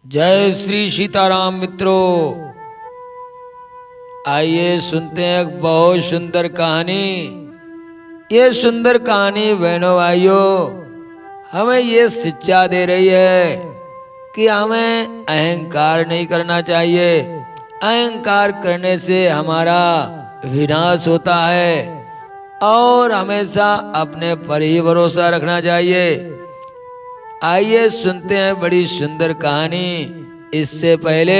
जय श्री सीताराम मित्रों। आइए सुनते हैं एक बहुत सुंदर कहानी। ये सुंदर कहानी बहनों भाइयों हमें ये शिक्षा दे रही है कि हमें अहंकार नहीं करना चाहिए। अहंकार करने से हमारा विनाश होता है और हमेशा अपने पर ही भरोसा रखना चाहिए। आइए सुनते हैं बड़ी सुंदर कहानी। इससे पहले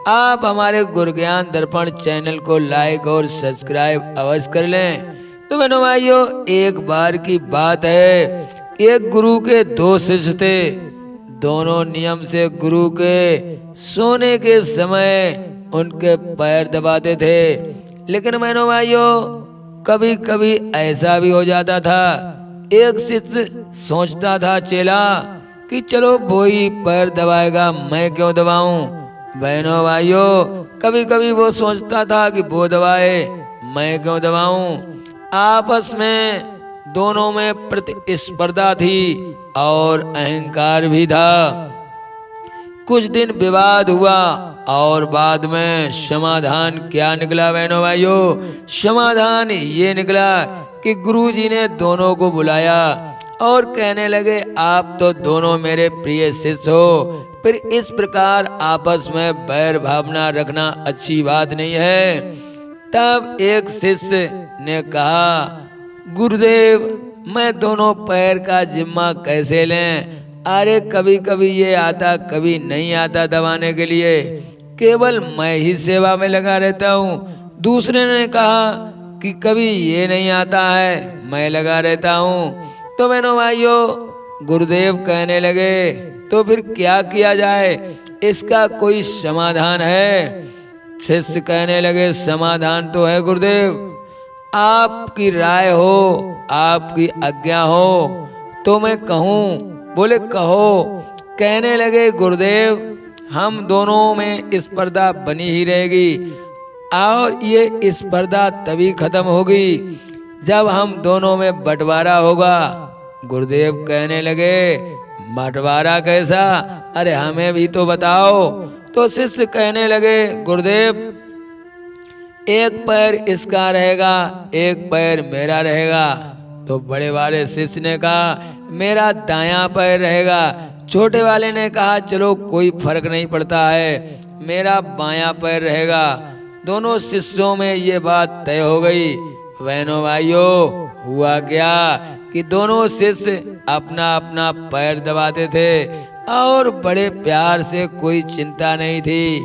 आप हमारे गुरु ज्ञान दर्पण चैनल को लाइक और सब्सक्राइब अवश्य कर लें। तो बहनों भाइयों, एक बार की बात है, एक गुरु के दो शिष्य थे। दोनों नियम से गुरु के सोने के समय उनके पैर दबाते थे। लेकिन बहनों भाइयों, कभी कभी ऐसा भी हो जाता था, एक शिष्य सोचता था चेला कि चलो वो ही पैर दबाएगा, मैं क्यों दबाऊं। बहनों भाइयों, कभी कभी वो सोचता था कि वो दबाए, मैं क्यों दबाऊं। आपस में दोनों में प्रतिस्पर्धा थी और अहंकार भी था। कुछ दिन विवाद हुआ और बाद में समाधान क्या निकला बहनों भाइयों? समाधान ये निकला कि गुरुजी ने दोनों को बुलाया और कहने लगे, आप तो दोनों मेरे प्रिय शिष्य हो, फिर इस प्रकार आपस में बैर भावना रखना अच्छी बात नहीं है। तब एक शिष्य ने कहा, गुरुदेव मैं दोनों पैर का जिम्मा कैसे लें? अरे कभी कभी ये आता कभी नहीं आता दबाने के लिए, केवल मैं ही सेवा में लगा रहता हूँ। दूसरे ने कहा कि कभी ये नहीं आता है, मैं लगा रहता हूँ। तो बहनों भाइयों, गुरुदेव कहने लगे, तो फिर क्या किया जाए, इसका कोई समाधान है? शिष्य कहने लगे, समाधान तो है गुरुदेव, आपकी राय हो, आपकी आज्ञा हो तो मैं कहूँ। बोले कहो। कहने लगे, गुरुदेव हम दोनों में स्पर्धा बनी ही रहेगी और ये स्पर्धा तभी खत्म होगी जब हम दोनों में बंटवारा होगा। गुरुदेव कहने लगे, बंटवारा कैसा? अरे हमें भी तो बताओ। तो शिष्य कहने लगे, गुरुदेव एक पैर इसका रहेगा, एक पैर मेरा रहेगा। तो बड़े वाले शिष्य ने कहा, मेरा दायां पैर रहेगा। छोटे वाले ने कहा, चलो कोई फर्क नहीं पड़ता है, मेरा बायां पैर रहेगा। दोनों शिष्यों में ये बात तय हो गई। बहनों भाइयों, हुआ क्या कि दोनों शिष्य अपना अपना पैर दबाते थे और बड़े प्यार से, कोई चिंता नहीं थी।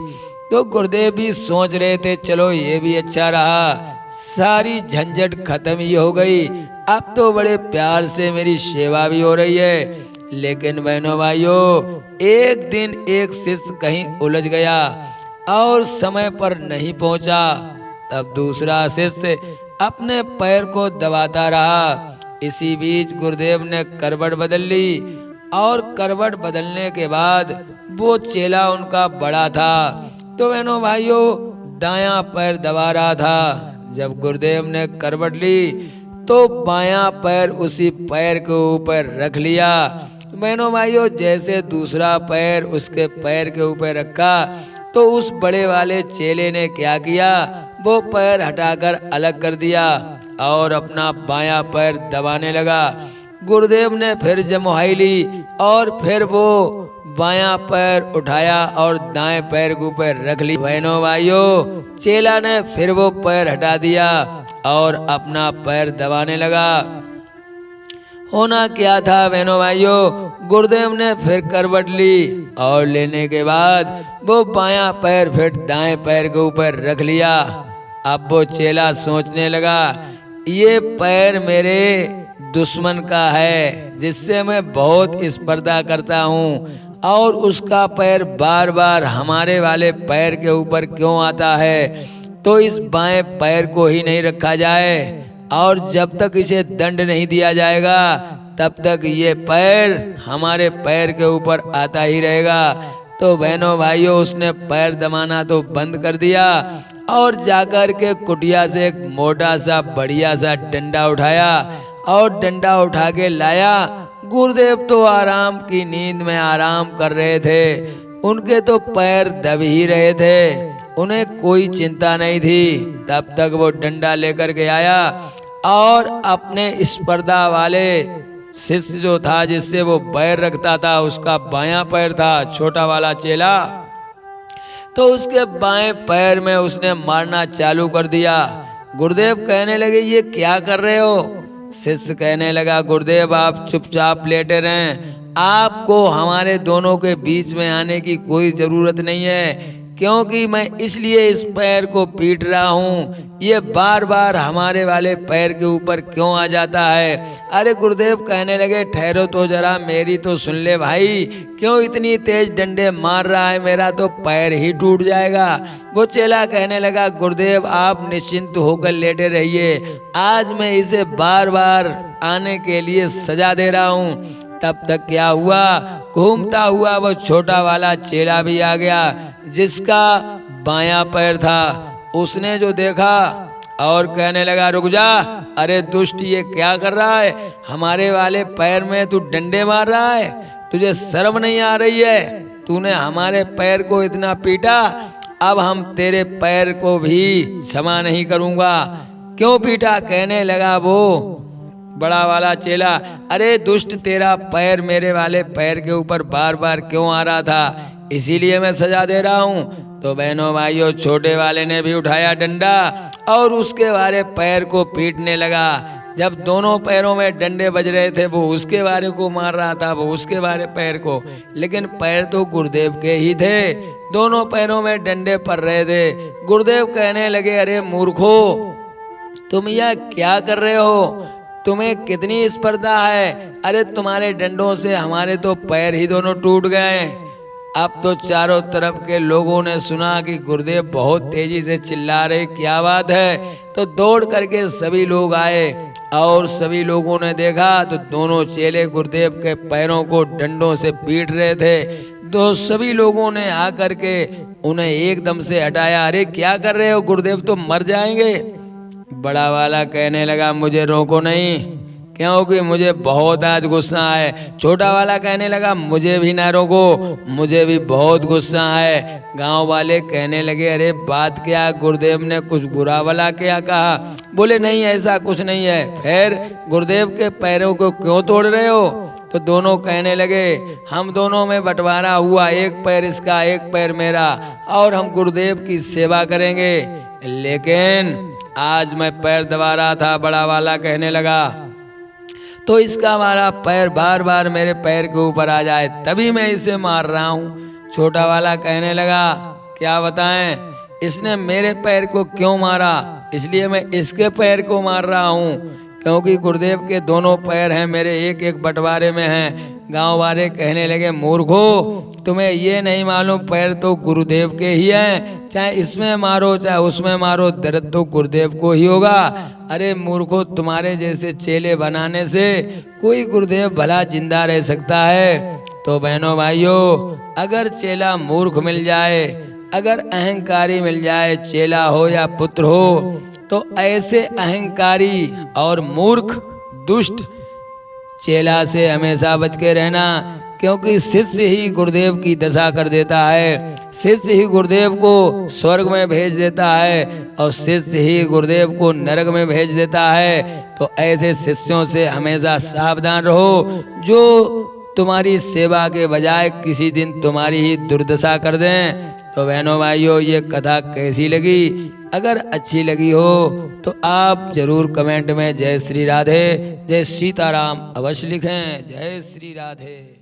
तो गुरुदेव भी सोच रहे थे, चलो ये भी अच्छा रहा, सारी झंझट खत्म ही हो गई, अब तो बड़े प्यार से मेरी सेवा भी हो रही है। लेकिन बहनों भाइयों, एक दिन एक शिष्य कहीं उलझ गया और समय पर नहीं पहुंचा। तब दूसरा शिष्य अपने पैर को दबाता रहा। इसी बीच गुरुदेव ने करवट बदल ली और करवट बदलने के बाद वो चेला उनका बड़ा था, तो बहनों भाइयों दायां पैर दबा रहा था। जब गुरुदेव ने करवट ली तो बायां पैर उसी पैर के ऊपर रख लिया। बहनों भाइयों, जैसे दूसरा पैर उसके पैर के ऊपर रखा तो उस बड़े वाले चेले ने क्या किया, वो पैर हटाकर अलग कर दिया और अपना बायां पैर दबाने लगा। गुरुदेव ने फिर जमुहाई ली और फिर वो बायां पैर उठाया और दाएं पैर के ऊपर रख ली। बहनों भाइयों, चेला ने फिर वो पैर हटा दिया और अपना पैर दबाने लगा। होना क्या था बहनों भाइयों, गुरुदेव ने फिर करवट ली और लेने के बाद वो बायां पैर फिर दाएं पैर के ऊपर रख लिया। अब वो चेला सोचने लगा, ये पैर मेरे दुश्मन का है जिससे मैं बहुत स्पर्धा करता हूँ और उसका पैर बार बार हमारे वाले पैर के ऊपर क्यों आता है, तो इस बाएं पैर को ही नहीं रखा जाए और जब तक इसे दंड नहीं दिया जाएगा तब तक ये पैर हमारे पैर के ऊपर आता ही रहेगा। तो बहनों भाइयों, उसने पैर दबाना तो बंद कर दिया और जाकर के कुटिया से एक मोटा सा बढ़िया सा डंडा उठाया और डंडा उठा के लाया। गुरुदेव तो आराम की नींद में आराम कर रहे थे। उनके तो पैर दब ही रहे थे, उन्हें कोई चिंता नहीं थी। तब तक वो डंडा लेकर के आया और अपने स्पर्धा वाले शिष्य जो था जिससे वो पैर रखता था, उसका बायां पैर था छोटा वाला चेला, तो उसके बाएं पैर में उसने मारना चालू कर दिया। गुरुदेव कहने लगे ये क्या कर रहे हो? शिष्य कहने लगा गुरुदेव आप चुपचाप लेटे रहें, आपको हमारे दोनों के बीच में आने की कोई जरूरत नहीं है, क्योंकि मैं इसलिए इस पैर को पीट रहा हूँ, ये बार बार हमारे वाले पैर के ऊपर क्यों आ जाता है। अरे गुरुदेव कहने लगे ठहरो तो जरा, मेरी तो सुन ले भाई, क्यों इतनी तेज डंडे मार रहा है, मेरा तो पैर ही टूट जाएगा। वो चेला कहने लगा गुरुदेव आप निश्चिंत होकर लेटे रहिए, आज मैं इसे बार बार आने के लिए सजा दे रहा हूँ। तब तक क्या हुआ, घूमता हुआ वो छोटा वाला चेला भी आ गया जिसका बायां पैर था। उसने जो देखा और कहने लगा रुक जा, अरे दुष्ट ये क्या कर रहा है, हमारे वाले पैर में तू डंडे मार रहा है, तुझे शर्म नहीं आ रही है, तूने हमारे पैर को इतना पीटा, अब हम तेरे पैर को भी क्षमा नहीं करूंगा। क्यों पीटा? कहने लगा वो बड़ा वाला चेला, अरे दुष्ट तेरा पैर मेरे वाले पैर के ऊपर बार बार क्यों आ रहा था, इसीलिए मैं सजा दे रहा हूँ। तो बहनों भाइयों छोटे वाले ने भी उठाया डंडा और उसके वाले पैर को पीटने लगा। जब दोनों पैरों में डंडे बज रहे थे, वो उसके वाले को मार रहा था, वो उसके वाले पैर को, लेकिन पैर तो गुरुदेव के ही थे, दोनों पैरों में डंडे पड़ रहे थे। गुरुदेव कहने लगे अरे मूर्खो तुम यह क्या कर रहे हो, तुम्हें कितनी स्पर्धा है, अरे तुम्हारे डंडों से हमारे तो पैर ही दोनों टूट गए। अब तो चारों तरफ के लोगों ने सुना कि गुरुदेव बहुत तेजी से चिल्ला रहे, क्या बात है, तो दौड़ करके सभी लोग आए और सभी लोगों ने देखा तो दोनों चेले गुरुदेव के पैरों को डंडों से पीट रहे थे। तो सभी लोगों ने आकर के उन्हें एकदम से हटाया, अरे क्या कर रहे हो, गुरुदेव तो मर जाएंगे। बड़ा वाला कहने लगा मुझे रोको नहीं, क्योंकि मुझे बहुत आज गुस्सा है। छोटा वाला कहने लगा मुझे भी ना रोको, मुझे भी बहुत गुस्सा है। गांव वाले कहने लगे अरे बात क्या, गुरुदेव ने कुछ बुरा भला क्या कहा? बोले नहीं ऐसा कुछ नहीं है। फिर गुरुदेव के पैरों को क्यों तोड़ रहे हो? तो दोनों कहने लगे हम दोनों में बंटवारा हुआ, एक पैर इसका एक पैर मेरा, और हम गुरुदेव की सेवा करेंगे, लेकिन आज मैं पैर दबा रहा था। बड़ा वाला कहने लगा तो इसका वाला पैर बार बार मेरे पैर के ऊपर आ जाए तभी मैं इसे मार रहा हूँ। छोटा वाला कहने लगा क्या बताएं, इसने मेरे पैर को क्यों मारा, इसलिए मैं इसके पैर को मार रहा हूँ, क्योंकि गुरुदेव के दोनों पैर हैं, मेरे एक एक बंटवारे में हैं। गांव वाले कहने लगे मूर्खो तुम्हें ये नहीं मालूम पैर तो गुरुदेव के ही हैं, चाहे इसमें मारो चाहे उसमें मारो, दर्द तो गुरुदेव को ही होगा। अरे मूर्खो तुम्हारे जैसे चेले बनाने से कोई गुरुदेव भला जिंदा रह सकता है। तो बहनों भाइयों अगर चेला मूर्ख मिल जाए, अगर अहंकारी मिल जाए, चेला हो या पुत्र हो, तो ऐसे अहंकारी और मूर्ख दुष्ट चेला से हमेशा बच के रहना, क्योंकि शिष्य ही गुरुदेव की दशा कर देता है, शिष्य ही गुरुदेव को स्वर्ग में भेज देता है और शिष्य ही गुरुदेव को नरक में भेज देता है। तो ऐसे शिष्यों से हमेशा सावधान रहो जो तुम्हारी सेवा के बजाय किसी दिन तुम्हारी ही दुर्दशा कर दें। तो बहनों भाइयों ये कथा कैसी लगी? अगर अच्छी लगी हो तो आप जरूर कमेंट में जय श्री राधे, जय सीताराम अवश्य लिखें। जय श्री राधे।